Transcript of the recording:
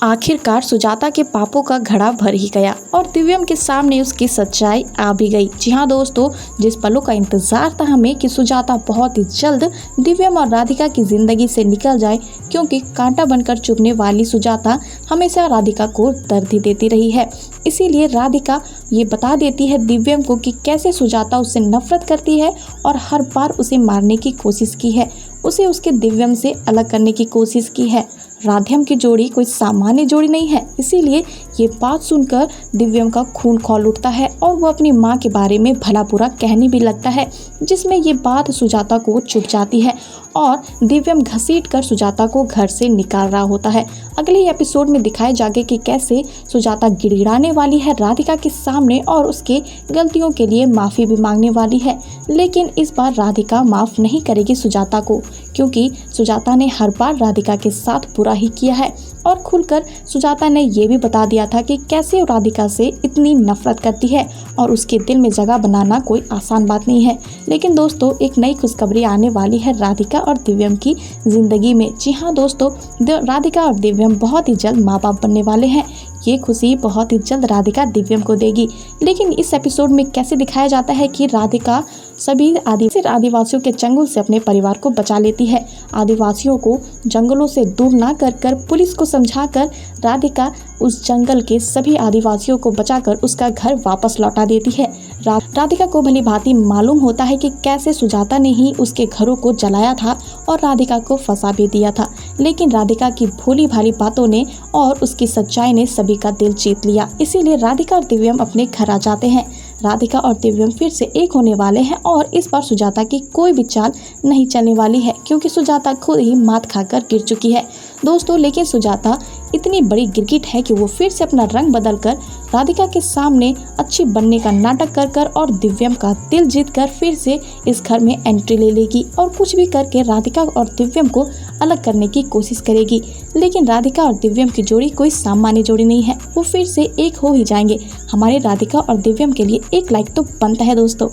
आखिरकार सुजाता के पापों का घड़ा भर ही गया और दिव्यम के सामने उसकी सच्चाई आ भी गई। जी हाँ दोस्तों, जिस पलों का इंतजार था हमें कि सुजाता बहुत ही जल्द दिव्यम और राधिका की जिंदगी से निकल जाए, क्योंकि कांटा बनकर चुभने वाली सुजाता हमेशा राधिका को दर्द ही देती रही है। इसीलिए राधिका ये बता देती है दिव्यम को कि कैसे सुजाता उससे नफरत करती है और हर बार उसे मारने की कोशिश की है, उसे उसके दिव्यम से अलग करने की कोशिश की है। राधेयम की जोड़ी कोई सामान्य जोड़ी नहीं है। इसीलिए ये बात सुनकर दिव्यम का खून खौल उठता है और वो अपनी माँ के बारे में भला बुरा कहने भी लगता है, जिसमें ये बात सुजाता को चुभ जाती है और दिव्यम घसीट कर सुजाता को घर से निकाल रहा होता है। अगले एपिसोड में दिखाए जाएगा कि कैसे सुजाता गिड़गिड़ाने वाली है राधिका के सामने और उसके गलतियों के लिए माफ़ी भी मांगने वाली है। लेकिन इस बार राधिका माफ़ नहीं करेगी सुजाता को, क्योंकि सुजाता ने हर बार राधिका के साथ बुरा ही किया है और खुलकर सुजाता ने ये भी बता दिया था कि कैसे वो राधिका से इतनी नफरत करती है और उसके दिल में जगह बनाना कोई आसान बात नहीं है। लेकिन दोस्तों, एक नई खुशखबरी आने वाली है राधिका और दिव्यम की ज़िंदगी में। जी हाँ दोस्तों, राधिका और दिव्यम बहुत ही जल्द माँ बाप बनने वाले हैं। ये खुशी बहुत ही जल्द राधिका दिव्यम को देगी। लेकिन इस एपिसोड में कैसे दिखाया जाता है कि राधिका सभी आदिवासियों के चंगुल से अपने परिवार को बचा लेती है। आदिवासियों को जंगलों से दूर ना कर पुलिस को समझाकर राधिका उस जंगल के सभी आदिवासियों को बचाकर उसका घर वापस लौटा देती है। राधिका को भली भांति मालूम होता है कि कैसे सुजाता ने ही उसके घरों को जलाया था और राधिका को फंसा भी दिया था। लेकिन राधिका की भोली भाली बातों ने और उसकी सच्चाई ने सभी का दिल जीत लिया। इसीलिए राधिका और दिव्यम अपने घर आ जाते हैं। राधिका और दिव्यम फिर से एक होने वाले हैं और इस बार सुजाता की कोई भी चाल नहीं चलने वाली है, क्योंकि सुजाता खुद ही मात खाकर गिर चुकी है दोस्तों। लेकिन सुजाता इतनी बड़ी गिरगिट है कि वो फिर से अपना रंग बदलकर राधिका के सामने अच्छी बनने का नाटक कर और दिव्यम का दिल जीतकर फिर से इस घर में एंट्री ले लेगी और कुछ भी करके राधिका और दिव्यम को अलग करने की कोशिश करेगी। लेकिन राधिका और दिव्यम की जोड़ी कोई सामान्य जोड़ी नहीं है, वो फिर से एक हो ही जाएंगे। हमारे राधिका और दिव्यम के लिए एक लाइक तो बनता है दोस्तों।